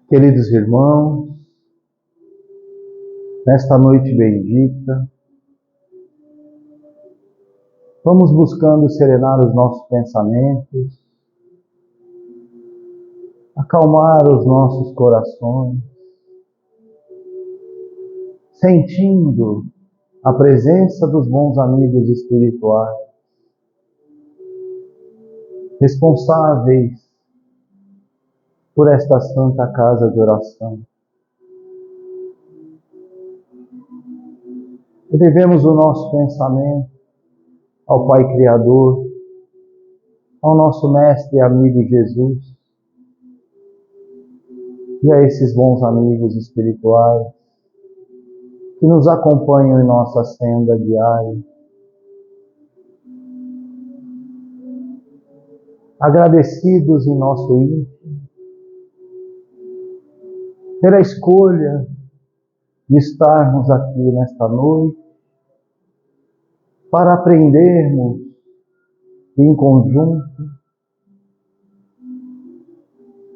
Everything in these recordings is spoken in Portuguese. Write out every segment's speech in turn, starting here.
Queridos irmãos, nesta noite bendita, vamos buscando serenar os nossos pensamentos, acalmar os nossos corações, sentindo a presença dos bons amigos espirituais, responsáveis por esta santa casa de oração. E devemos o nosso pensamento ao Pai Criador, ao nosso Mestre e amigo Jesus, e a esses bons amigos espirituais que nos acompanham em nossa senda diária. Agradecidos em nosso íntimo pela escolha de estarmos aqui nesta noite para aprendermos em conjunto,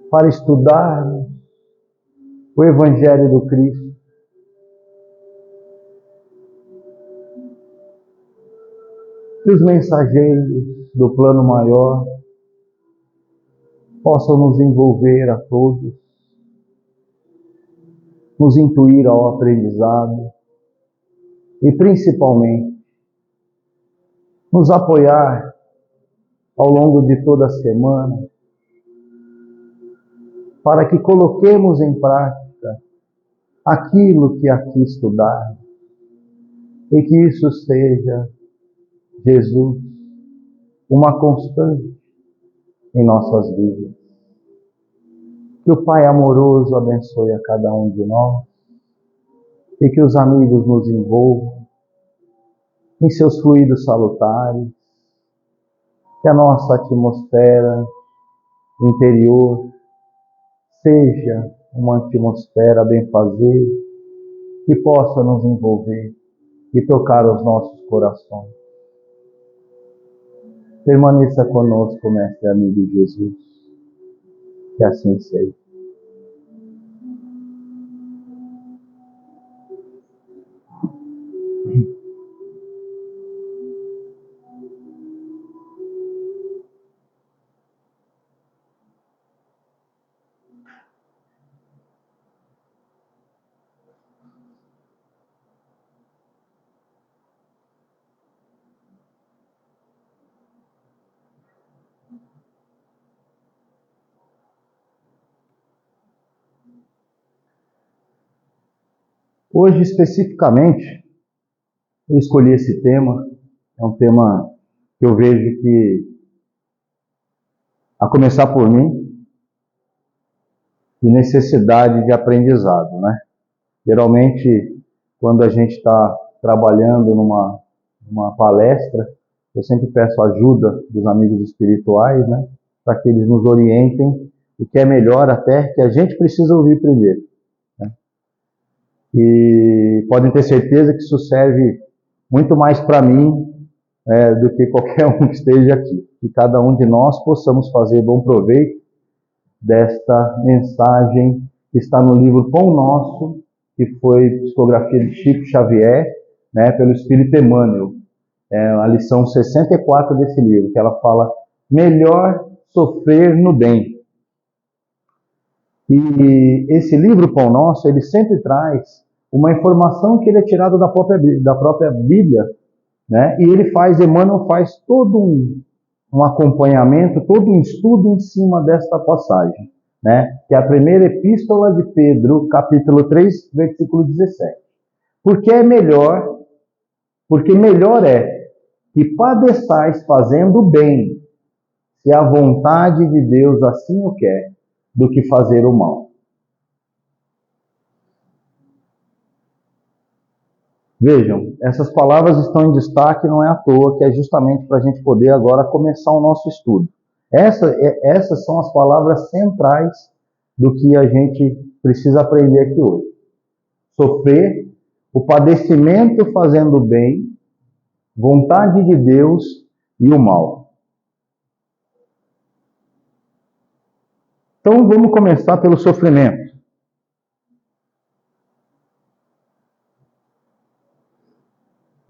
para estudarmos o Evangelho do Cristo. Que os mensageiros do plano maior possam nos envolver a todos, nos intuir ao aprendizado e, principalmente, nos apoiar ao longo de toda a semana para que coloquemos em prática aquilo que aqui estudar e que isso seja, Jesus, uma constante em nossas vidas. Que o Pai amoroso abençoe a cada um de nós e que os amigos nos envolvam em seus fluidos salutares, que a nossa atmosfera interior seja uma atmosfera benfazeja, que possa nos envolver e tocar os nossos corações. Permaneça conosco, Mestre amigo Jesus, que assim seja. Hoje, especificamente, eu escolhi esse tema. É um tema que eu vejo que, a começar por mim, de necessidade de aprendizado, né? Geralmente, quando a gente está trabalhando numa palestra, eu sempre peço ajuda dos amigos espirituais, né? Para que eles nos orientem o que é melhor até que a gente precisa ouvir primeiro. E podem ter certeza que isso serve muito mais para mim do que qualquer um que esteja aqui. Que cada um de nós possamos fazer bom proveito desta mensagem que está no livro Pão Nosso, que foi psicografia de Chico Xavier, né, pelo Espírito Emmanuel. É a lição 64 desse livro, que ela fala: melhor sofrer no bem. E esse livro Pão Nosso, ele sempre traz uma informação que ele é tirado da própria Bíblia, né? E Emmanuel faz todo um acompanhamento, todo um estudo em cima desta passagem, né? Que é a primeira epístola de Pedro, capítulo 3, versículo 17. Porque melhor é que padeçais fazendo o bem, se a vontade de Deus assim o quer, do que fazer o mal. Vejam, essas palavras estão em destaque, não é à toa, que é justamente para a gente poder agora começar o nosso estudo. Essas são as palavras centrais do que a gente precisa aprender aqui hoje. Sofrer, o padecimento fazendo o bem, vontade de Deus e o mal. Então vamos começar pelo sofrimento.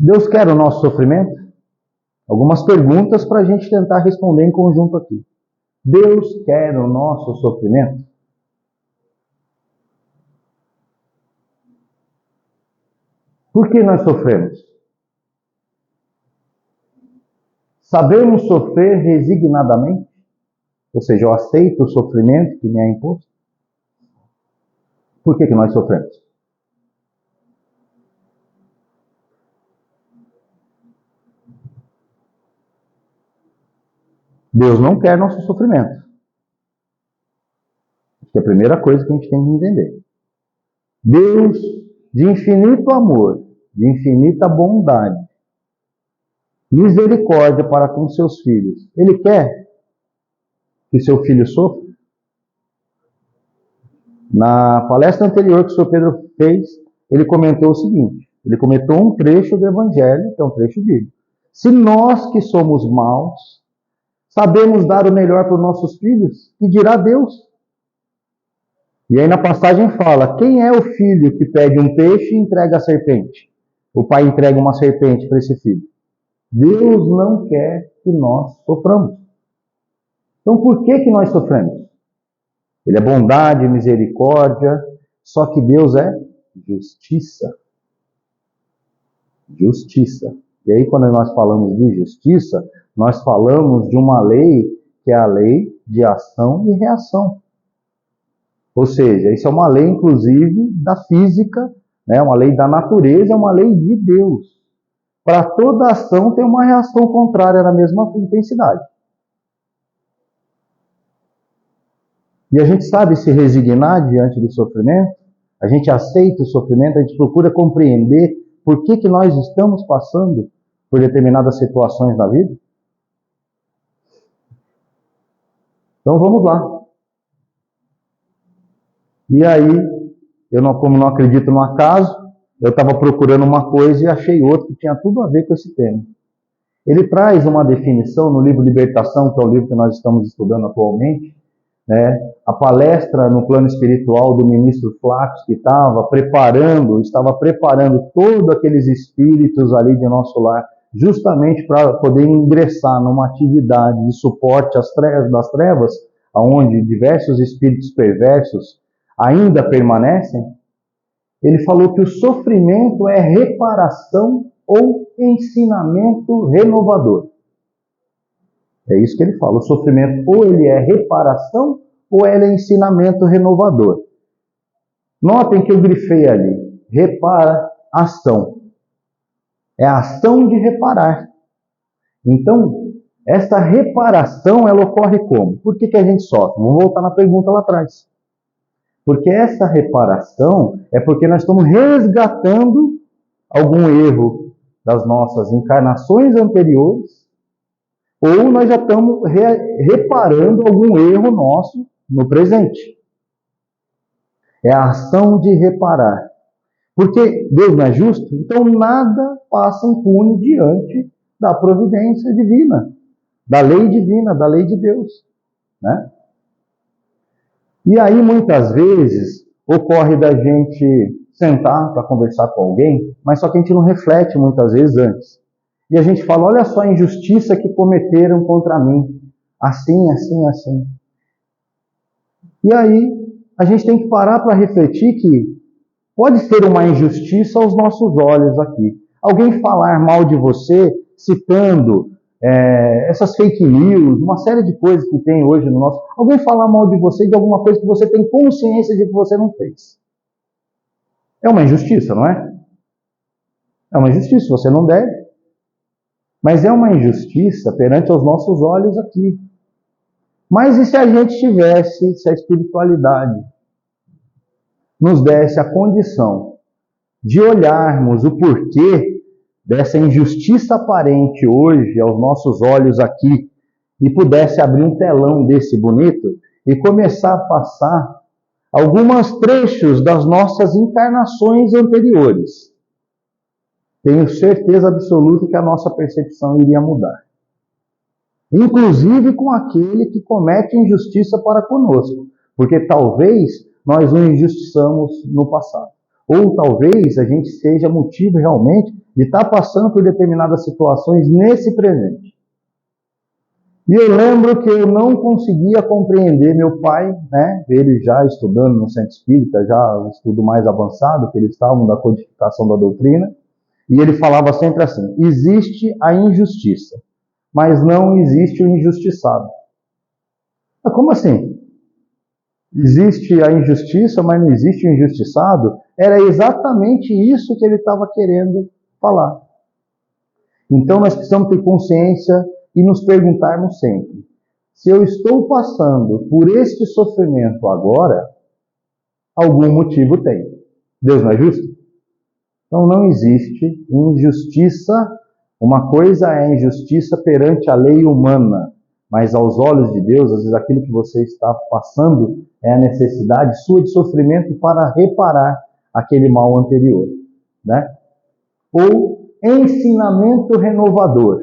Deus quer o nosso sofrimento? Algumas perguntas para a gente tentar responder em conjunto aqui. Deus quer o nosso sofrimento? Por que nós sofremos? Sabemos sofrer resignadamente? Ou seja, eu aceito o sofrimento que me é imposto? Por que nós sofremos? Deus não quer nosso sofrimento. Acho que é a primeira coisa que a gente tem que entender. Deus, de infinito amor, de infinita bondade, misericórdia para com seus filhos, Ele quer que seu filho sofra? Na palestra anterior que o Sr. Pedro fez, ele comentou o seguinte, ele comentou um trecho do Evangelho, que é um trecho bíblico. Se nós que somos maus, sabemos dar o melhor para os nossos filhos, que dirá Deus? E aí na passagem fala, quem é o filho que pede um peixe e entrega a serpente? O pai entrega uma serpente para esse filho. Deus não quer que nós soframos. Então por que nós sofremos? Ele é bondade, misericórdia, só que Deus é justiça. Justiça. E aí quando nós falamos de justiça, nós falamos de uma lei que é a lei de ação e reação. Ou seja, isso é uma lei, inclusive, da física, né? Uma lei da natureza, é uma lei de Deus. Para toda ação tem uma reação contrária na mesma intensidade. E a gente sabe se resignar diante do sofrimento, a gente aceita o sofrimento, a gente procura compreender por que nós estamos passando por determinadas situações da vida. Então vamos lá. E aí, como não acredito no acaso, eu estava procurando uma coisa e achei outra que tinha tudo a ver com esse tema. Ele traz uma definição no livro Libertação, que é o livro que nós estamos estudando atualmente, né? A palestra no plano espiritual do ministro Flax, que estava preparando todos aqueles espíritos ali de nosso lar, justamente para poder ingressar numa atividade de suporte às das trevas, onde diversos espíritos perversos ainda permanecem. Ele falou que o sofrimento é reparação ou ensinamento renovador. É isso que ele fala. O sofrimento ou ele é reparação ou ele é ensinamento renovador. Notem que eu grifei ali. Reparação. É a ação de reparar. Então, essa reparação, ela ocorre como? Por que a gente sofre? Vamos voltar na pergunta lá atrás. Porque essa reparação é porque nós estamos resgatando algum erro das nossas encarnações anteriores, ou nós já estamos reparando algum erro nosso no presente. É a ação de reparar. Porque Deus não é justo, então nada passa impune diante da providência divina, da lei divina, da lei de Deus, né? E aí, muitas vezes, ocorre da gente sentar para conversar com alguém, mas só que a gente não reflete muitas vezes antes. E a gente fala, olha só a injustiça que cometeram contra mim. Assim, assim, assim. E aí, a gente tem que parar para refletir que pode ser uma injustiça aos nossos olhos aqui. Alguém falar mal de você, citando essas fake news, uma série de coisas que tem hoje no nosso... Alguém falar mal de você, de alguma coisa que você tem consciência de que você não fez. É uma injustiça, não é? É uma injustiça, você não deve. Mas é uma injustiça perante os nossos olhos aqui. Mas e se a gente tivesse, se a espiritualidade nos desse a condição de olharmos o porquê dessa injustiça aparente hoje aos nossos olhos aqui e pudesse abrir um telão desse bonito e começar a passar alguns trechos das nossas encarnações anteriores. Tenho certeza absoluta que a nossa percepção iria mudar. Inclusive com aquele que comete injustiça para conosco, porque talvez nós o injustiçamos no passado. Ou talvez a gente seja motivo realmente de estar passando por determinadas situações nesse presente. E eu lembro que eu não conseguia compreender meu pai, né? Ele já estudando no centro espírita, já um estudo mais avançado, que eles estavam da codificação da doutrina, e ele falava sempre assim: existe a injustiça, mas não existe o injustiçado. Mas como assim? Existe a injustiça, mas não existe o injustiçado? Era exatamente isso que ele estava querendo falar. Então nós precisamos ter consciência e nos perguntarmos sempre: se eu estou passando por este sofrimento agora, algum motivo tem. Deus não é justo? Então não existe injustiça. Uma coisa é injustiça perante a lei humana, mas aos olhos de Deus, às vezes aquilo que você está passando é a necessidade sua de sofrimento para reparar aquele mal anterior, né? Ou ensinamento renovador.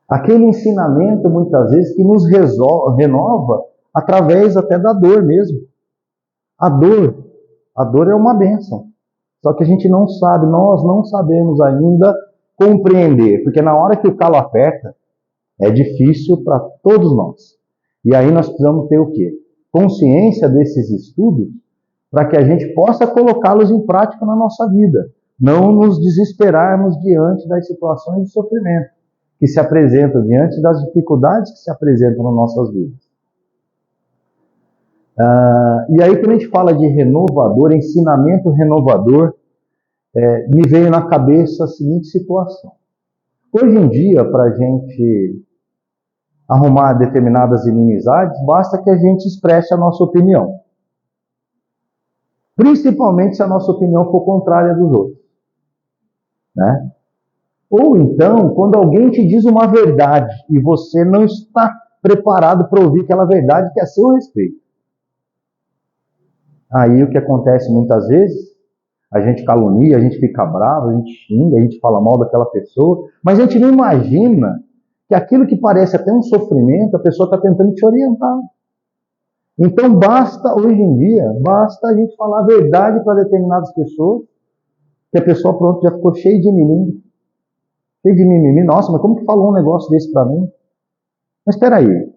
Aquele ensinamento, muitas vezes, que nos renova através até da dor mesmo. A dor é uma bênção. Só que a gente não sabe, nós não sabemos ainda compreender, porque na hora que o calo aperta, é difícil para todos nós. E aí nós precisamos ter o quê? Consciência desses estudos, para que a gente possa colocá-los em prática na nossa vida. Não nos desesperarmos diante das situações de sofrimento que se apresentam, diante das dificuldades que se apresentam nas nossas vidas. E aí, quando a gente fala de renovador, ensinamento renovador, me veio na cabeça a seguinte situação. Hoje em dia, para a gente arrumar determinadas inimizades, basta que a gente expresse a nossa opinião. Principalmente se a nossa opinião for contrária dos outros, né? Ou então, quando alguém te diz uma verdade e você não está preparado para ouvir aquela verdade que é a seu respeito. Aí o que acontece muitas vezes, a gente calunia, a gente fica bravo, a gente xinga, a gente fala mal daquela pessoa, mas a gente não imagina que aquilo que parece até um sofrimento, a pessoa está tentando te orientar. Então basta, hoje em dia, basta a gente falar a verdade para determinadas pessoas, que a pessoa pronto já ficou cheia de mimimi. Cheio de mimimi. Nossa, mas como que falou um negócio desse para mim? Mas espera aí,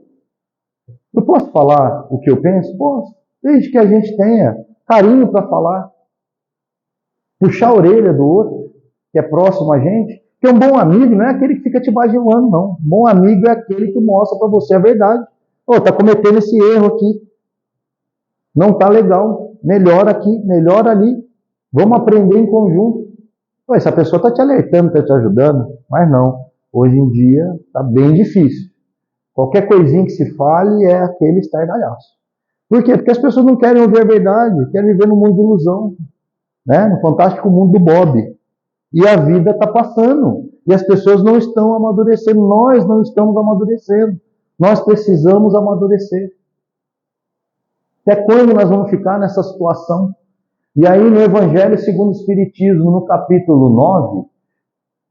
eu posso falar o que eu penso? Posso, desde que a gente tenha carinho para falar. Puxar a orelha do outro, que é próximo a gente. Porque um bom amigo não é aquele que fica te bajulando, não. Um bom amigo é aquele que mostra para você a verdade. Está cometendo esse erro aqui. Não está legal. Melhora aqui, melhora ali. Vamos aprender em conjunto. Essa pessoa está te alertando, está te ajudando. Mas não. Hoje em dia está bem difícil. Qualquer coisinha que se fale é aquele estardalhaço. Por quê? Porque as pessoas não querem ouvir a verdade, querem viver no mundo de ilusão, né? No fantástico mundo do Bob. E a vida está passando. E as pessoas não estão amadurecendo. Nós não estamos amadurecendo. Nós precisamos amadurecer. Até quando nós vamos ficar nessa situação? E aí no Evangelho segundo o Espiritismo, no capítulo 9,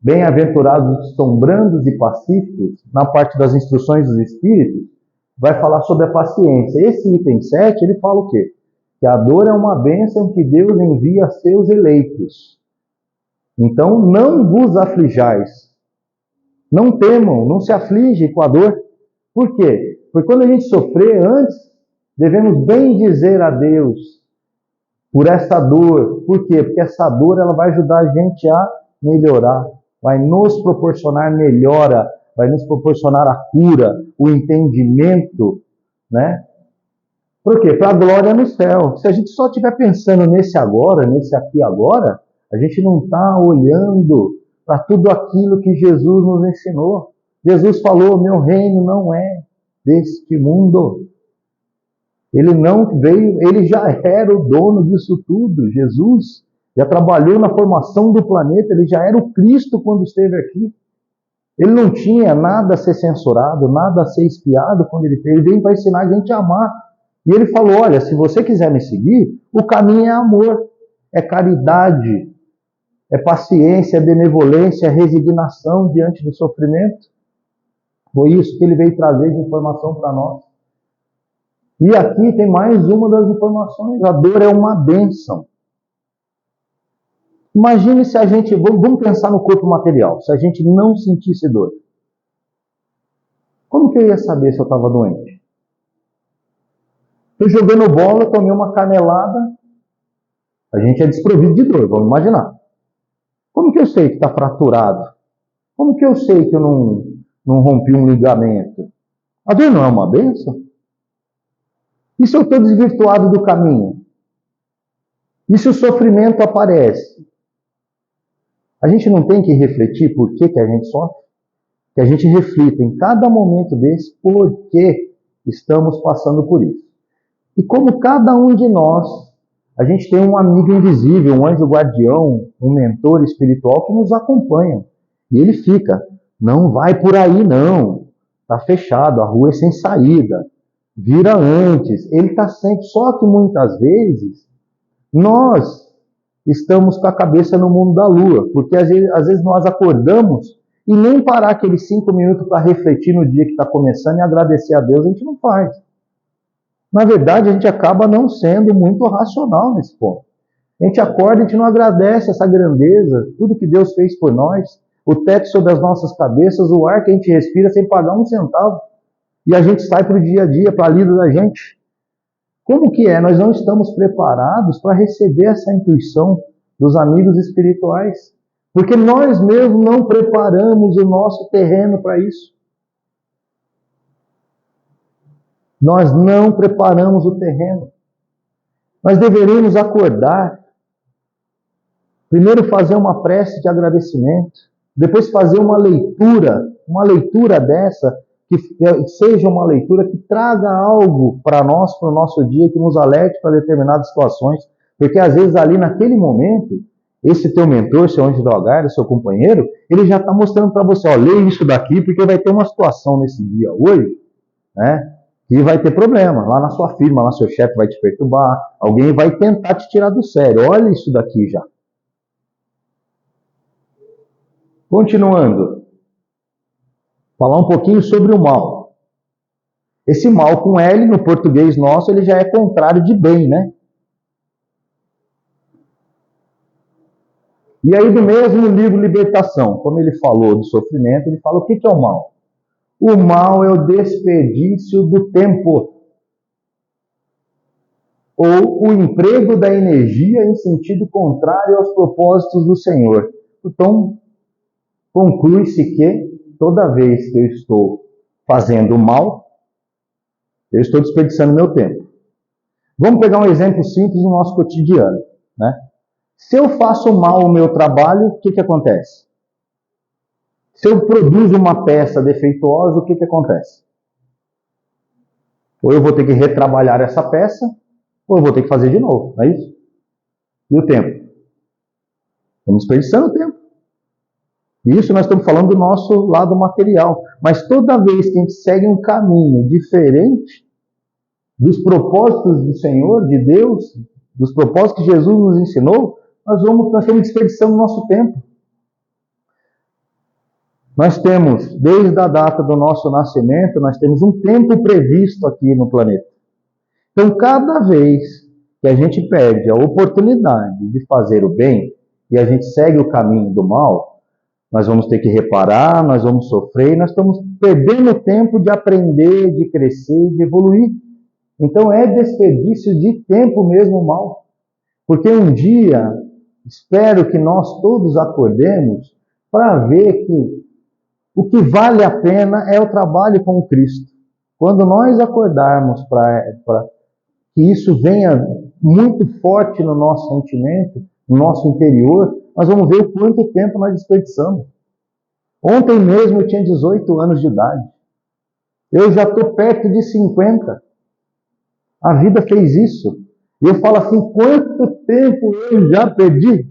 bem-aventurados os que são brandos e pacíficos, na parte das instruções dos Espíritos, vai falar sobre a paciência. Esse item 7, ele fala o quê? Que a dor é uma bênção que Deus envia a seus eleitos. Então, não vos aflijais. Não temam, não se aflige com a dor. Por quê? Porque quando a gente sofrer antes, devemos bem dizer a Deus por essa dor. Por quê? Porque essa dor ela vai ajudar a gente a melhorar. Vai nos proporcionar melhora, vai nos proporcionar a cura, o entendimento, né? Por quê? Para a glória no céu. Se a gente só estiver pensando nesse agora, nesse aqui agora, a gente não está olhando para tudo aquilo que Jesus nos ensinou. Jesus falou, meu reino não é deste mundo. Ele não veio, ele já era o dono disso tudo. Jesus já trabalhou na formação do planeta, ele já era o Cristo quando esteve aqui. Ele não tinha nada a ser censurado, nada a ser espiado quando ele veio. Ele veio para ensinar a gente a amar. E ele falou, olha, se você quiser me seguir, o caminho é amor, é caridade, é paciência, é benevolência, é resignação diante do sofrimento. Foi isso que ele veio trazer de informação para nós. E aqui tem mais uma das informações. A dor é uma bênção. Imagine se a gente, vamos pensar no corpo material, se a gente não sentisse dor. Como que eu ia saber se eu estava doente? Eu jogando bola, tomei uma canelada, a gente é desprovido de dor, vamos imaginar. Como que eu sei que está fraturado? Como que eu sei que eu não rompi um ligamento? A dor não é uma bênção? E se eu estou desvirtuado do caminho? E se o sofrimento aparece? A gente não tem que refletir por que a gente sofre? Que a gente reflita em cada momento desse por que estamos passando por isso. E como cada um de nós, a gente tem um amigo invisível, um anjo guardião, um mentor espiritual que nos acompanha. E ele fica, não vai por aí não, está fechado, a rua é sem saída, vira antes. Ele está sempre, só que muitas vezes nós estamos com a cabeça no mundo da lua, porque às vezes nós acordamos e nem parar aqueles 5 minutos para refletir no dia que está começando e agradecer a Deus, a gente não faz. Na verdade, a gente acaba não sendo muito racional nesse ponto. A gente acorda, a gente não agradece essa grandeza, tudo que Deus fez por nós, o teto sobre as nossas cabeças, o ar que a gente respira sem pagar um centavo. E a gente sai para o dia a dia, para a lida da gente. Como que é? Nós não estamos preparados para receber essa intuição dos amigos espirituais. Porque nós mesmos não preparamos o nosso terreno para isso. Nós não preparamos o terreno. Nós deveríamos acordar, primeiro fazer uma prece de agradecimento, depois fazer uma leitura dessa, que seja uma leitura que traga algo para nós, para o nosso dia, que nos alerte para determinadas situações, porque às vezes ali naquele momento, esse teu mentor, seu anjo do algar, seu companheiro, ele já está mostrando para você, ó, lê isso daqui, porque vai ter uma situação nesse dia hoje, né? E vai ter problema, lá na sua firma, lá seu chefe vai te perturbar, alguém vai tentar te tirar do sério. Olha isso daqui já. Continuando. Falar um pouquinho sobre o mal. Esse mal com L, no português nosso, ele já é contrário de bem, né? E aí do mesmo livro Libertação, como ele falou do sofrimento, ele fala o que é o mal? O mal é o desperdício do tempo, ou o emprego da energia em sentido contrário aos propósitos do Senhor. Então, conclui-se que toda vez que eu estou fazendo mal, eu estou desperdiçando meu tempo. Vamos pegar um exemplo simples no nosso cotidiano, né? Se eu faço mal o meu trabalho, o que acontece? Se eu produzo uma peça defeituosa, o que acontece? Ou eu vou ter que retrabalhar essa peça, ou eu vou ter que fazer de novo, não é isso? E o tempo? Estamos desperdiçando o tempo. Isso nós estamos falando do nosso lado material. Mas toda vez que a gente segue um caminho diferente dos propósitos do Senhor, de Deus, dos propósitos que Jesus nos ensinou, nós estamos desperdiçando o nosso tempo. Nós temos, desde a data do nosso nascimento, nós temos um tempo previsto aqui no planeta. Então, cada vez que a gente perde a oportunidade de fazer o bem e a gente segue o caminho do mal, nós vamos ter que reparar, nós vamos sofrer, nós estamos perdendo tempo de aprender, de crescer, de evoluir. Então, é desperdício de tempo mesmo o mal. Porque um dia, espero que nós todos acordemos para ver que o que vale a pena é o trabalho com o Cristo. Quando nós acordarmos para que isso venha muito forte no nosso sentimento, no nosso interior, nós vamos ver o quanto tempo nós desperdiçamos. Ontem mesmo eu tinha 18 anos de idade. Eu já estou perto de 50. A vida fez isso. E eu falo assim, quanto tempo eu já perdi?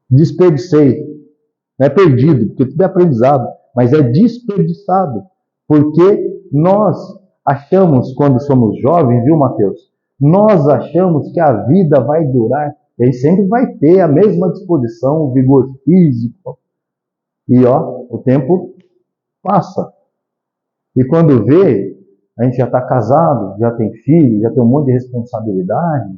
Desperdicei. Não é perdido, porque tudo é aprendizado, mas é desperdiçado. Porque nós achamos, quando somos jovens, viu, Mateus? Nós achamos que a vida vai durar, e aí sempre vai ter a mesma disposição, o vigor físico. E ó, o tempo passa. E quando vê, a gente já está casado, já tem filho, já tem um monte de responsabilidade.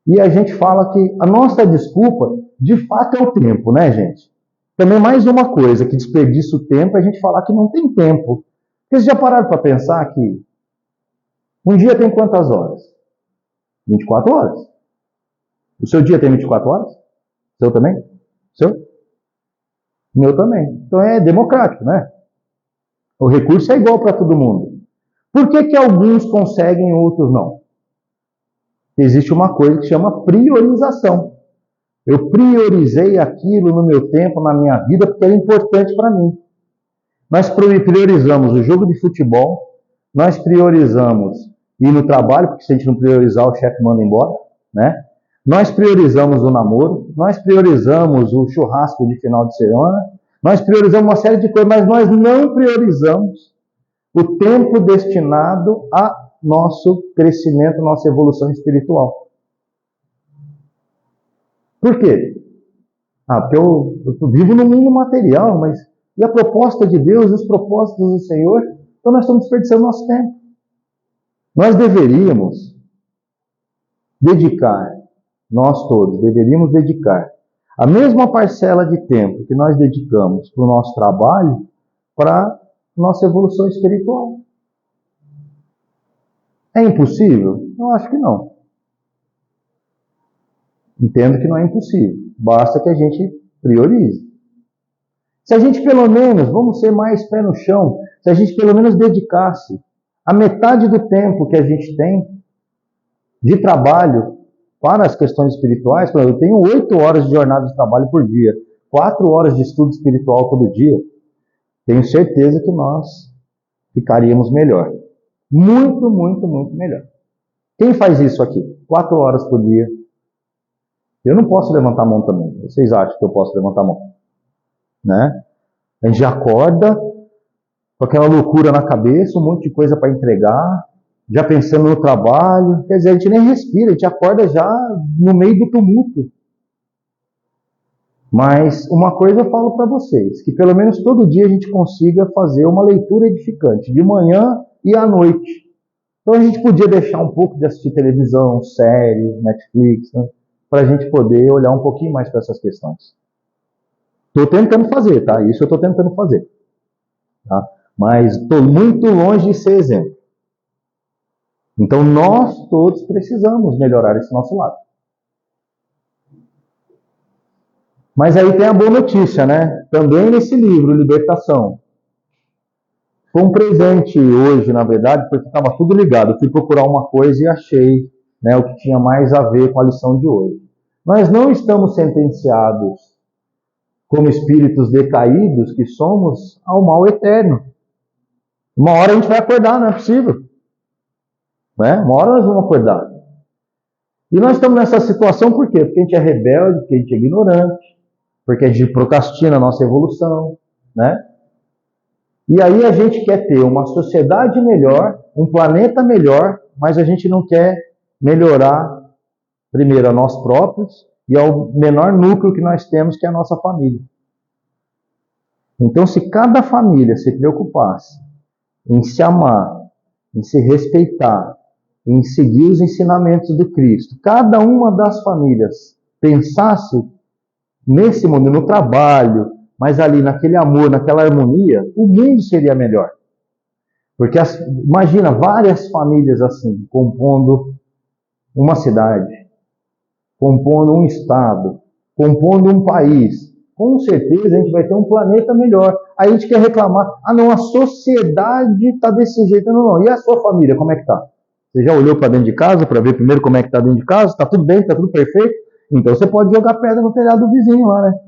E a gente fala que a nossa desculpa, de fato, é o tempo, né, gente? Também mais uma coisa que desperdiça o tempo é a gente falar que não tem tempo. Vocês já pararam para pensar que um dia tem quantas horas? 24 horas. O seu dia tem 24 horas? O seu também? O seu? O meu também. Então é democrático, né? O recurso é igual para todo mundo. Por que alguns conseguem e outros não? Existe uma coisa que chama priorização. Eu priorizei aquilo no meu tempo, na minha vida, porque era importante para mim. Nós priorizamos o jogo de futebol, nós priorizamos ir no trabalho, porque se a gente não priorizar, o chefe manda embora, né? Nós priorizamos o namoro, nós priorizamos o churrasco de final de semana, nós priorizamos uma série de coisas, mas nós não priorizamos o tempo destinado a nosso crescimento, nossa evolução espiritual. Por quê? Porque eu vivo no mundo material, mas e a proposta de Deus, os propósitos do Senhor? Então nós estamos desperdiçando nosso tempo. Nós deveríamos dedicar, nós todos deveríamos dedicar a mesma parcela de tempo que nós dedicamos para o nosso trabalho para nossa evolução espiritual. É impossível? Eu acho que não. Entendo que não é impossível. Basta que a gente priorize. Se a gente pelo menos, vamos ser mais pé no chão, se a gente pelo menos dedicasse a metade do tempo que a gente tem de trabalho para as questões espirituais, eu tenho 8 horas de jornada de trabalho por dia, 4 horas de estudo espiritual todo dia, tenho certeza que nós ficaríamos melhor. Muito, muito, muito melhor. Quem faz isso aqui? 4 horas por dia. Eu não posso levantar a mão também. Vocês acham que eu posso levantar a mão? Né? A gente já acorda com aquela loucura na cabeça, um monte de coisa para entregar, já pensando no trabalho. Quer dizer, a gente nem respira, a gente acorda já no meio do tumulto. Mas uma coisa eu falo para vocês, que pelo menos todo dia a gente consiga fazer uma leitura edificante, de manhã e à noite. Então a gente podia deixar um pouco de assistir televisão, série, Netflix, né, para a gente poder olhar um pouquinho mais para essas questões. Estou tentando fazer, tá? Isso eu estou tentando fazer. Tá? Mas estou muito longe de ser exemplo. Então nós todos precisamos melhorar esse nosso lado. Mas aí tem a boa notícia, né? Também nesse livro, Libertação. Foi um presente hoje, na verdade, porque estava tudo ligado. Eu fui procurar uma coisa e achei, né, o que tinha mais a ver com a lição de hoje. Nós não estamos sentenciados como espíritos decaídos que somos ao mal eterno. Uma hora a gente vai acordar, não é possível. Né? Uma hora nós vamos acordar. E nós estamos nessa situação por quê? Porque a gente é rebelde, porque a gente é ignorante, porque a gente procrastina a nossa evolução, né? E aí a gente quer ter uma sociedade melhor, um planeta melhor, mas a gente não quer melhorar primeiro a nós próprios e ao menor núcleo que nós temos, que é a nossa família. Então, se cada família se preocupasse em se amar, em se respeitar, em seguir os ensinamentos do Cristo, cada uma das famílias pensasse nesse mundo, no trabalho, mas ali naquele amor, naquela harmonia, o mundo seria melhor. Porque imagina várias famílias assim, compondo uma cidade, compondo um estado, compondo um país. Com certeza a gente vai ter um planeta melhor. Aí a gente quer reclamar, não, a sociedade está desse jeito. Não. E a sua família, como é que está? Você já olhou para dentro de casa para ver primeiro como é que está dentro de casa? Está tudo bem? Está tudo perfeito? Então você pode jogar pedra no telhado do vizinho lá, né?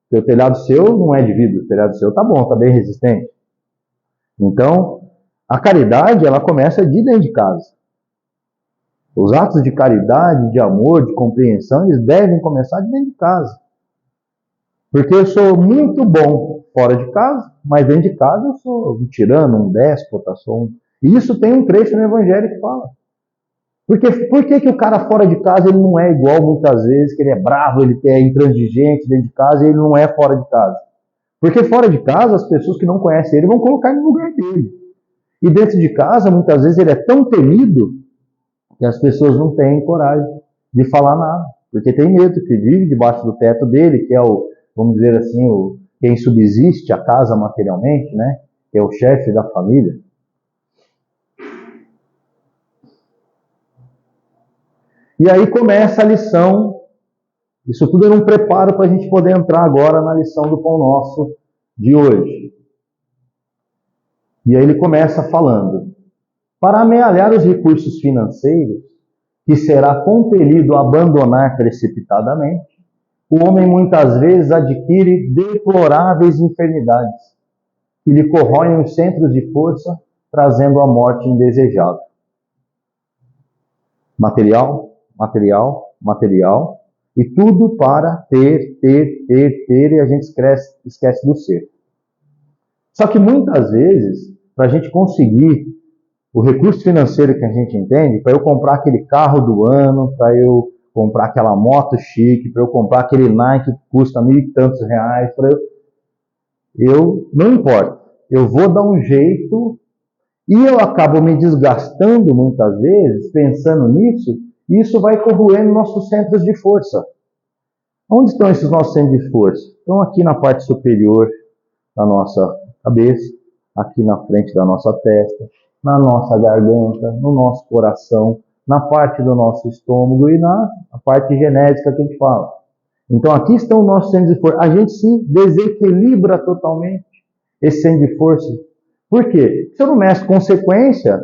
Porque o telhado seu não é de vidro, o telhado seu tá bom, está bem resistente. Então, a caridade, ela começa de dentro de casa. Os atos de caridade, de amor, de compreensão, eles devem começar de dentro de casa. Porque eu sou muito bom fora de casa, mas dentro de casa eu sou um tirano, um déspota, E isso tem um trecho no Evangelho que fala. Por que o cara fora de casa ele não é igual muitas vezes, que ele é bravo, ele é intransigente dentro de casa e ele não é fora de casa? Porque fora de casa, as pessoas que não conhecem ele vão colocar ele no lugar dele. E dentro de casa, muitas vezes, ele é tão temido que as pessoas não têm coragem de falar nada, porque tem medo que vive debaixo do teto dele, que é o, vamos dizer assim, quem subsiste a casa materialmente, né? Que é o chefe da família. E aí começa a lição. Isso tudo era um preparo para a gente poder entrar agora na lição do Pão Nosso de hoje. E aí ele começa falando: para amealhar os recursos financeiros, que será compelido a abandonar precipitadamente, o homem muitas vezes adquire deploráveis enfermidades, que lhe corroem os centros de força, trazendo a morte indesejável. Material, material, material, e tudo para ter, e a gente esquece do ser. Só que muitas vezes, para a gente conseguir o recurso financeiro que a gente entende, para eu comprar aquele carro do ano, para eu comprar aquela moto chique, para eu comprar aquele Nike que custa R$1.000 e tantos, eu não importa, eu vou dar um jeito, e eu acabo me desgastando muitas vezes pensando nisso, e isso vai corroendo nossos centros de força. Onde estão esses nossos centros de força? Estão aqui na parte superior da nossa cabeça, aqui na frente da nossa testa, na nossa garganta, no nosso coração, na parte do nosso estômago e na parte genética que a gente fala. Então aqui estão os nossos centros de força. A gente se desequilibra totalmente esse centro de força. Por quê? Se eu não meço consequência,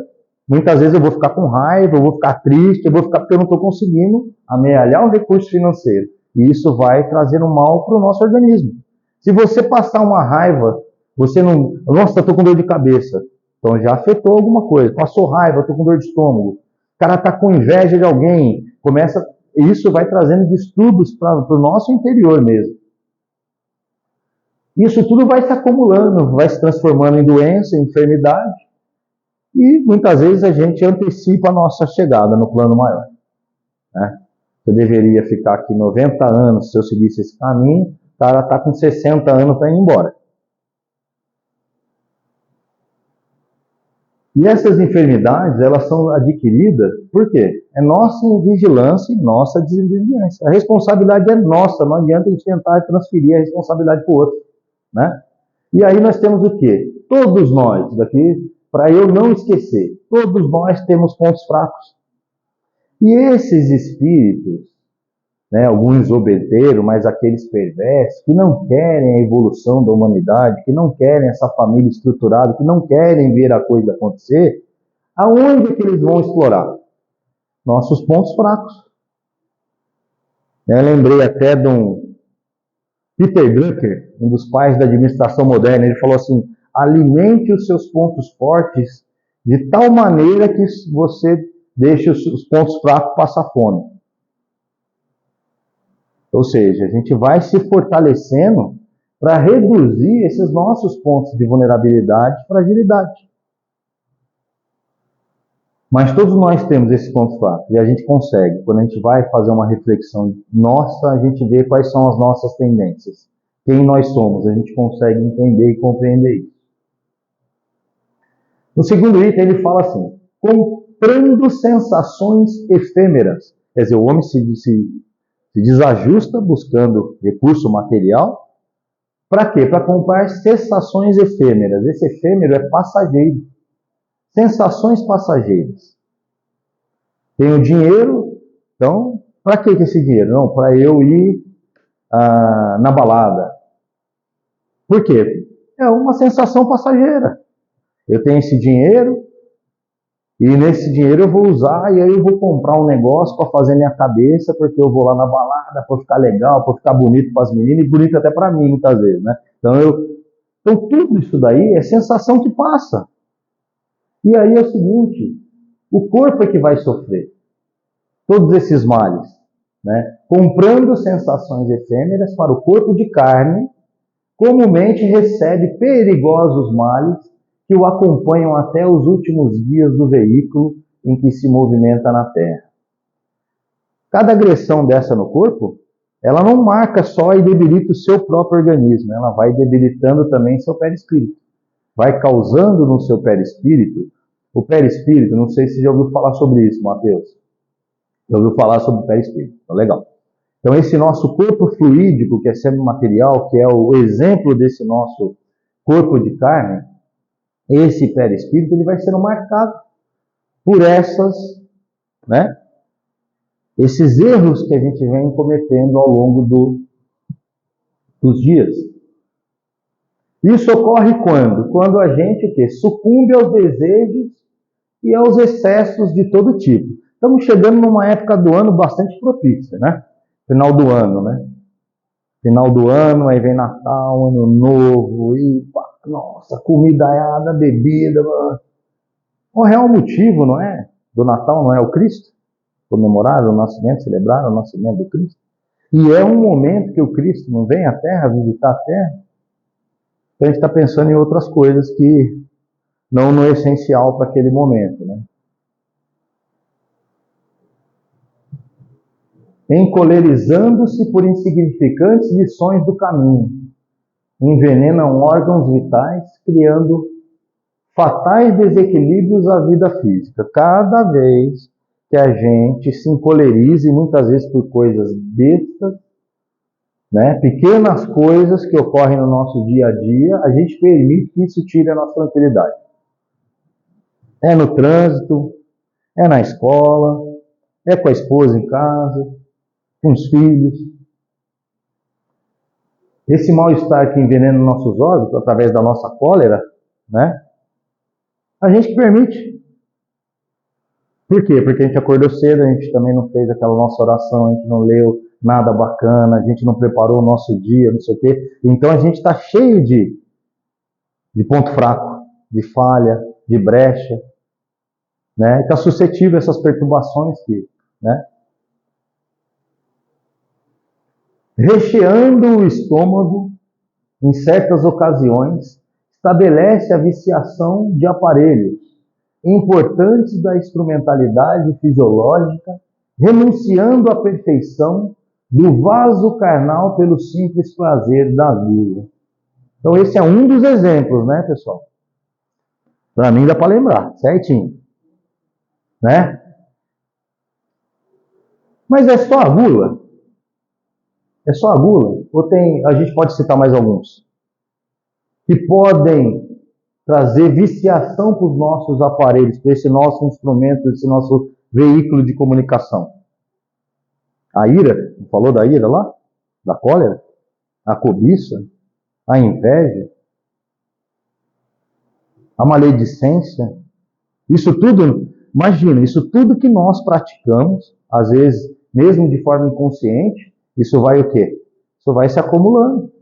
muitas vezes eu vou ficar com raiva, eu vou ficar triste, eu vou ficar porque eu não estou conseguindo amealhar o recurso financeiro. E isso vai trazer um mal para o nosso organismo. Se você passar uma raiva, você não... Nossa, estou com dor de cabeça. Então já afetou alguma coisa. Passou raiva, estou com dor de estômago. O cara está com inveja de alguém. Isso vai trazendo distúrbios para o nosso interior mesmo. Isso tudo vai se acumulando, vai se transformando em doença, em enfermidade. E muitas vezes a gente antecipa a nossa chegada no plano maior. Né? Eu deveria ficar aqui 90 anos se eu seguisse esse caminho. O cara está com 60 anos para ir embora. E essas enfermidades, elas são adquiridas, por quê? É nossa invigilância e nossa desobediência. A responsabilidade é nossa, não adianta a gente tentar transferir a responsabilidade para o outro. Né? E aí nós temos o quê? Todos nós, daqui, para eu não esquecer, todos nós temos pontos fracos. E esses espíritos, né, alguns obedeiros, mas aqueles perversos, que não querem a evolução da humanidade, que não querem essa família estruturada, que não querem ver a coisa acontecer, aonde é que eles vão explorar? Nossos pontos fracos. Eu lembrei até de um Peter Drucker, um dos pais da administração moderna, ele falou assim: alimente os seus pontos fortes de tal maneira que você deixe os pontos fracos passar fome. Ou seja, a gente vai se fortalecendo para reduzir esses nossos pontos de vulnerabilidade e fragilidade. Mas todos nós temos esses pontos fracos e a gente consegue. Quando a gente vai fazer uma reflexão nossa, a gente vê quais são as nossas tendências. Quem nós somos, a gente consegue entender e compreender isso. No segundo item ele fala assim: comprando sensações efêmeras. Quer dizer, o homem se desajusta buscando recurso material. Para quê? Para comprar sensações efêmeras. Esse efêmero é passageiro. Sensações passageiras. Tenho dinheiro, então, para que esse dinheiro? Não, para eu ir na balada. Por quê? É uma sensação passageira. Eu tenho esse dinheiro, e nesse dinheiro eu vou usar, e aí eu vou comprar um negócio para fazer minha cabeça, porque eu vou lá na balada, para ficar legal, para ficar bonito para as meninas, e bonito até para mim, muitas vezes, né? Então tudo isso daí é sensação que passa. E aí é o seguinte, o corpo é que vai sofrer todos esses males, né? Comprando sensações efêmeras para o corpo de carne, comumente recebe perigosos males que o acompanham até os últimos dias do veículo em que se movimenta na Terra. Cada agressão dessa no corpo, ela não marca só e debilita o seu próprio organismo, ela vai debilitando também seu perispírito. Vai causando no seu perispírito, o perispírito, não sei se você já ouviu falar sobre isso, Mateus. Já ouviu falar sobre o perispírito? Então, legal. Então, esse nosso corpo fluídico, que é semimaterial, que é o exemplo desse nosso corpo de carne, esse perispírito, ele vai sendo marcado por esses erros que a gente vem cometendo ao longo dos dias. Isso ocorre quando? Quando a gente sucumbe aos desejos e aos excessos de todo tipo. Estamos chegando numa época do ano bastante propícia, né? Final do ano, né? Final do ano, aí vem Natal, Ano Novo, e nossa, comidaiada, bebida. O real motivo, não é? Do Natal não é o Cristo? Comemorar o nascimento, celebrar o nascimento do Cristo. E é um momento que o Cristo não vem à Terra, visitar a Terra. Então a gente está pensando em outras coisas que não no essencial para aquele momento, né? Encolerizando-se por insignificantes lições do caminho, envenenam órgãos vitais, criando fatais desequilíbrios à vida física. Cada vez que a gente se encoleriza, e muitas vezes por coisas bestas, né, pequenas coisas que ocorrem no nosso dia a dia, a gente permite que isso tire a nossa tranquilidade. É no trânsito, é na escola, é com a esposa em casa, com os filhos. Esse mal-estar que envenena nossos órgãos, através da nossa cólera, né, a gente permite. Por quê? Porque a gente acordou cedo, a gente também não fez aquela nossa oração, a gente não leu nada bacana, a gente não preparou o nosso dia, não sei o quê. Então a gente está cheio de ponto fraco, de falha, de brecha, né? Está suscetível a essas perturbações que, né? Recheando o estômago, em certas ocasiões, estabelece a viciação de aparelhos importantes da instrumentalidade fisiológica, renunciando à perfeição do vaso carnal pelo simples prazer da gula. Então esse é um dos exemplos, né, pessoal? Para mim dá para lembrar, certinho. Né? Mas é só a gula? É só a gula? Ou a gente pode citar mais alguns? Que podem trazer viciação para os nossos aparelhos, para esse nosso instrumento, esse nosso veículo de comunicação. A ira, falou da ira lá? Da cólera? A cobiça? A inveja? A maledicência? Isso tudo, imagina, isso tudo que nós praticamos, às vezes, mesmo de forma inconsciente, isso vai o quê? Isso vai se acumulando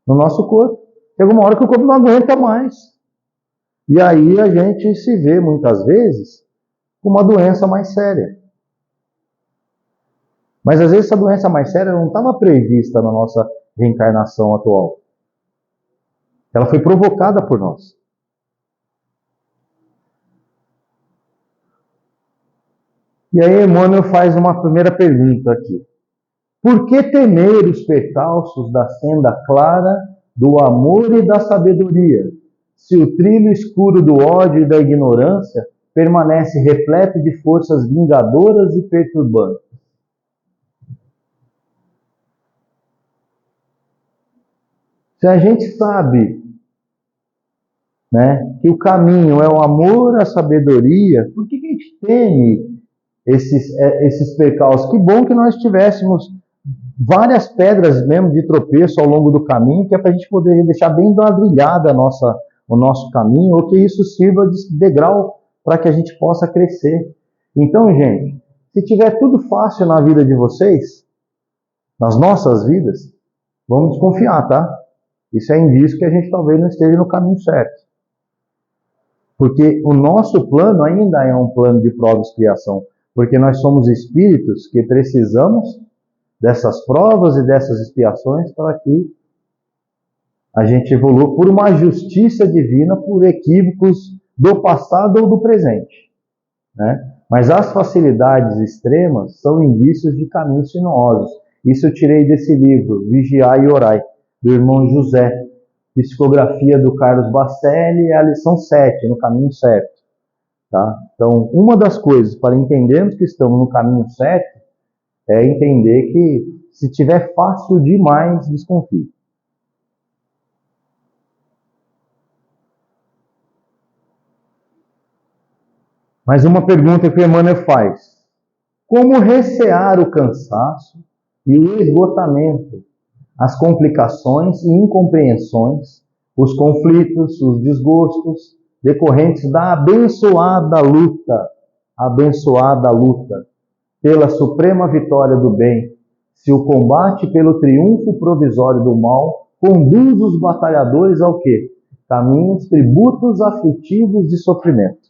no nosso corpo. Chega uma hora que o corpo não aguenta mais. E aí a gente se vê, muitas vezes, com uma doença mais séria. Mas às vezes essa doença mais séria não estava prevista na nossa reencarnação atual. Ela foi provocada por nós. E aí Emmanuel faz uma primeira pergunta aqui. Por que temer os percalços da senda clara do amor e da sabedoria, se o trilho escuro do ódio e da ignorância permanece repleto de forças vingadoras e perturbantes? Se a gente sabe, né, que o caminho é o amor, a sabedoria, por que a gente teme esses percalços? Que bom que nós tivéssemos várias pedras mesmo de tropeço ao longo do caminho, que é para a gente poder deixar bem ladrilhada o nosso caminho, ou que isso sirva de degrau para que a gente possa crescer. Então, gente, se tiver tudo fácil na vida de vocês, nas nossas vidas, vamos desconfiar, tá? Isso é indício que a gente talvez não esteja no caminho certo. Porque o nosso plano ainda é um plano de prova e expiação, porque nós somos espíritos que precisamos dessas provas e dessas expiações para que a gente evolua por uma justiça divina, por equívocos do passado ou do presente, né? Mas as facilidades extremas são indícios de caminhos sinuosos. Isso eu tirei desse livro, Vigiai e Orai, do irmão José, psicografia do Carlos Bacelli, a lição 7, no caminho certo. Tá? Então, uma das coisas para entendermos que estamos no caminho certo é entender que se tiver fácil demais, desconfie. Mas uma pergunta que o Emmanuel faz: como recear o cansaço e o esgotamento, as complicações e incompreensões, os conflitos, os desgostos decorrentes da abençoada luta pela suprema vitória do bem, se o combate pelo triunfo provisório do mal conduz os batalhadores ao quê? Caminhos, tributos aflitivos de sofrimento.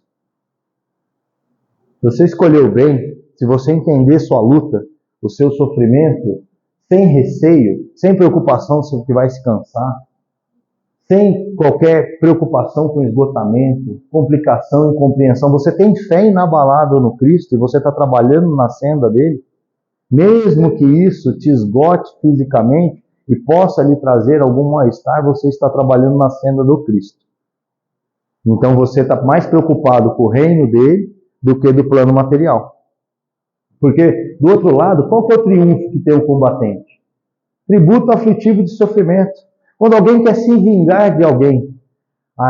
Se você escolheu bem, se você entender sua luta, o seu sofrimento, sem receio, sem preocupação sobre o que vai se cansar, sem qualquer preocupação com esgotamento, complicação, incompreensão, você tem fé inabalável no Cristo e você está trabalhando na senda dele, mesmo que isso te esgote fisicamente e possa lhe trazer algum mal-estar, você está trabalhando na senda do Cristo. Então você está mais preocupado com o reino dele do que do plano material. Porque, do outro lado, qual que é o triunfo que tem o combatente? Tributo aflitivo de sofrimento. Quando alguém quer se vingar de alguém,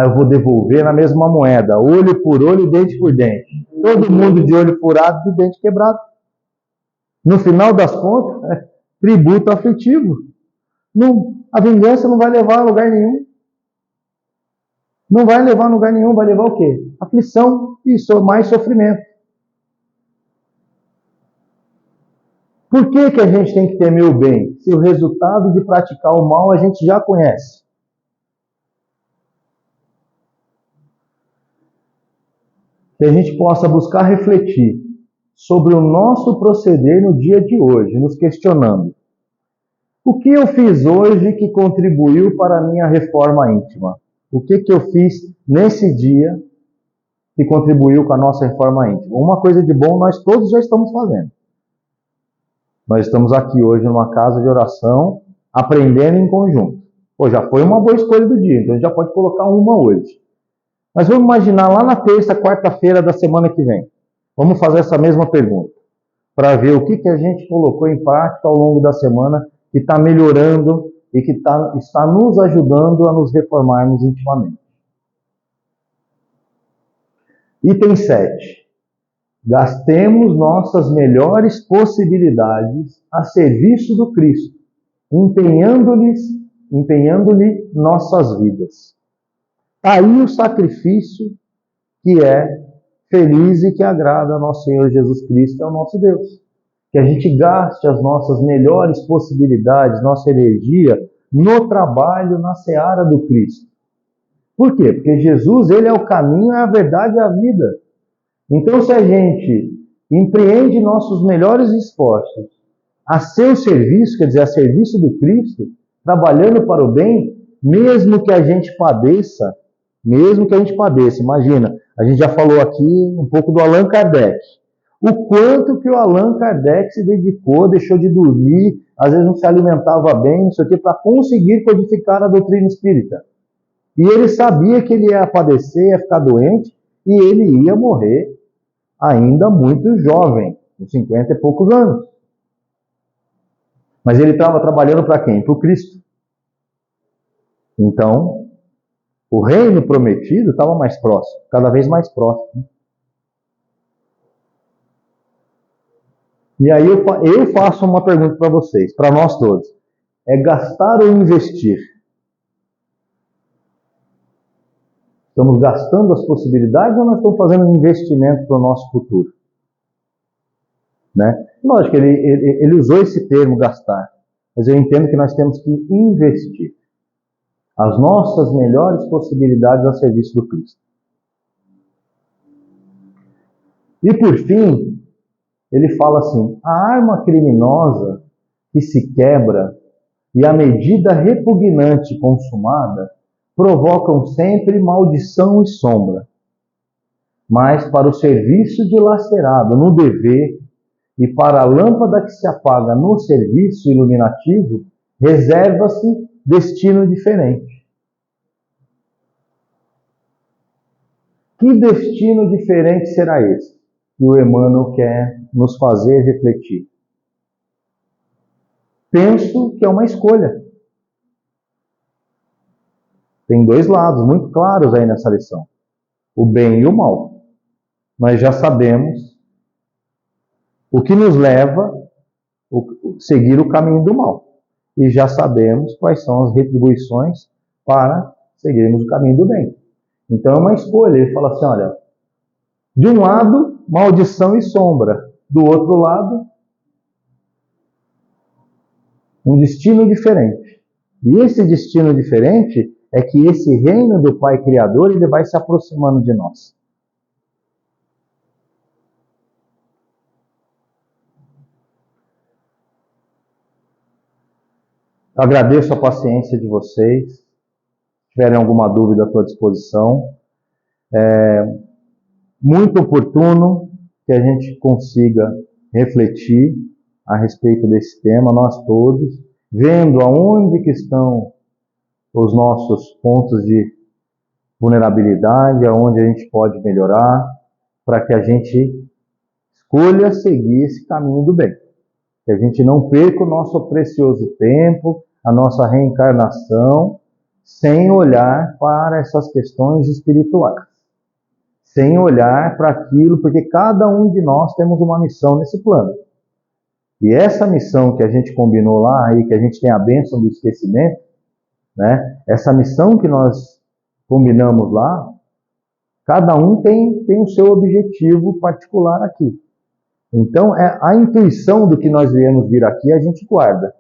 eu vou devolver na mesma moeda, olho por olho, dente por dente. Todo mundo de olho furado, de dente quebrado. No final das contas, é tributo aflitivo. A vingança não vai levar a lugar nenhum. Não vai levar a lugar nenhum, vai levar o quê? Aflição e mais sofrimento. Por que a gente tem que temer o bem? Se o resultado de praticar o mal a gente já conhece. Que a gente possa buscar refletir sobre o nosso proceder no dia de hoje, nos questionando: o que eu fiz hoje que contribuiu para a minha reforma íntima? O que eu fiz nesse dia que contribuiu com a nossa reforma íntima? Uma coisa de bom nós todos já estamos fazendo. Nós estamos aqui hoje numa casa de oração, aprendendo em conjunto. Já foi uma boa escolha do dia, então a gente já pode colocar uma hoje. Mas vamos imaginar lá na terça, quarta-feira da semana que vem. Vamos fazer essa mesma pergunta, para ver o que a gente colocou em prática ao longo da semana, que está melhorando e que está nos ajudando a nos reformarmos intimamente. Item 7. Gastemos nossas melhores possibilidades a serviço do Cristo, empenhando-lhe nossas vidas. Aí o sacrifício que é feliz e que agrada a nosso Senhor Jesus Cristo, é o nosso Deus. Que a gente gaste as nossas melhores possibilidades, nossa energia, no trabalho, na seara do Cristo. Por quê? Porque Jesus, ele é o caminho, é a verdade e a vida. Então, se a gente empreende nossos melhores esforços a seu serviço, quer dizer, a serviço do Cristo, trabalhando para o bem, mesmo que a gente padeça, imagina, a gente já falou aqui um pouco do Allan Kardec. O quanto que o Allan Kardec se dedicou, deixou de dormir, às vezes não se alimentava bem, não sei o quê, para conseguir codificar a doutrina espírita. E ele sabia que ele ia padecer, ia ficar doente, e ele ia morrer ainda muito jovem, com 50 e poucos anos. Mas ele estava trabalhando para quem? Para o Cristo. Então, o reino prometido estava mais próximo, cada vez mais próximo. E aí eu faço uma pergunta para vocês, para nós todos. É gastar ou investir? Estamos gastando as possibilidades ou nós estamos fazendo um investimento para o nosso futuro? Né? Lógico, ele usou esse termo gastar, mas eu entendo que nós temos que investir as nossas melhores possibilidades a serviço do Cristo. E por fim, ele fala assim: a arma criminosa que se quebra e a medida repugnante consumada provocam sempre maldição e sombra. Mas para o serviço dilacerado no dever e para a lâmpada que se apaga no serviço iluminativo, reserva-se destino diferente. Que destino diferente será esse? E o Emmanuel quer nos fazer refletir. Penso que é uma escolha. Tem dois lados muito claros aí nessa lição. O bem e o mal. Nós já sabemos o que nos leva a seguir o caminho do mal. E já sabemos quais são as retribuições para seguirmos o caminho do bem. Então é uma escolha. Ele fala assim, olha, de um lado, maldição e sombra. Do outro lado, um destino diferente. E esse destino diferente é que esse reino do Pai Criador, ele vai se aproximando de nós. Agradeço a paciência de vocês. Se tiverem alguma dúvida, estou à disposição. É muito oportuno que a gente consiga refletir a respeito desse tema, nós todos, vendo aonde que estão os nossos pontos de vulnerabilidade, aonde a gente pode melhorar, para que a gente escolha seguir esse caminho do bem. Que a gente não perca o nosso precioso tempo, a nossa reencarnação, sem olhar para essas questões espirituais. Sem olhar para aquilo, porque cada um de nós temos uma missão nesse plano. E essa missão que a gente combinou lá, aí, que a gente tem a bênção do esquecimento, né? Essa missão que nós combinamos lá, cada um tem o seu objetivo particular aqui. Então, a intuição do que nós viemos vir aqui, a gente guarda.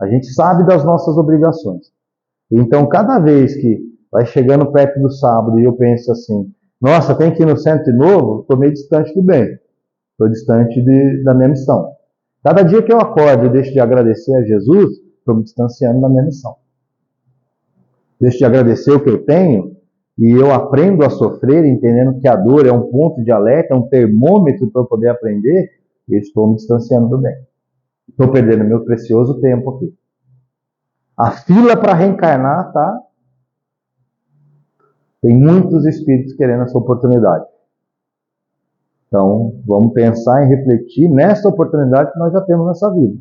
A gente sabe das nossas obrigações. Então, cada vez que vai chegando perto do sábado e eu penso assim, nossa, tem que ir no centro de novo, estou meio distante do bem. Estou distante da minha missão. Cada dia que eu acordo e deixo de agradecer a Jesus, estou me distanciando da minha missão. Deixo de agradecer o que eu tenho e eu aprendo a sofrer, entendendo que a dor é um ponto de alerta, é um termômetro para eu poder aprender, e estou me distanciando do bem. Estou perdendo meu precioso tempo aqui. A fila para reencarnar tá. Tem muitos espíritos querendo essa oportunidade. Então, vamos pensar e refletir nessa oportunidade que nós já temos nessa vida.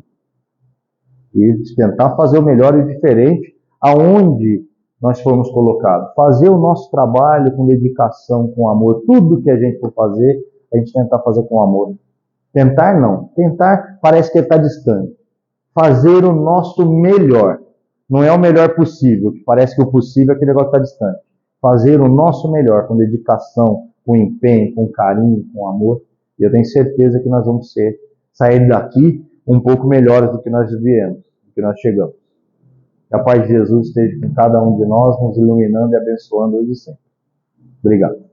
E tentar fazer o melhor e diferente aonde nós fomos colocados. Fazer o nosso trabalho com dedicação, com amor. Tudo que a gente for fazer, a gente tentar fazer com amor. Tentar não. Tentar parece que está distante. Fazer o nosso melhor. Não é o melhor possível, que parece que o possível é aquele negócio que está distante. Fazer o nosso melhor, com dedicação, com empenho, com carinho, com amor. E eu tenho certeza que nós vamos sair daqui um pouco melhores do que nós viemos, do que nós chegamos. Que a paz de Jesus esteja com cada um de nós, nos iluminando e abençoando hoje e sempre. Obrigado.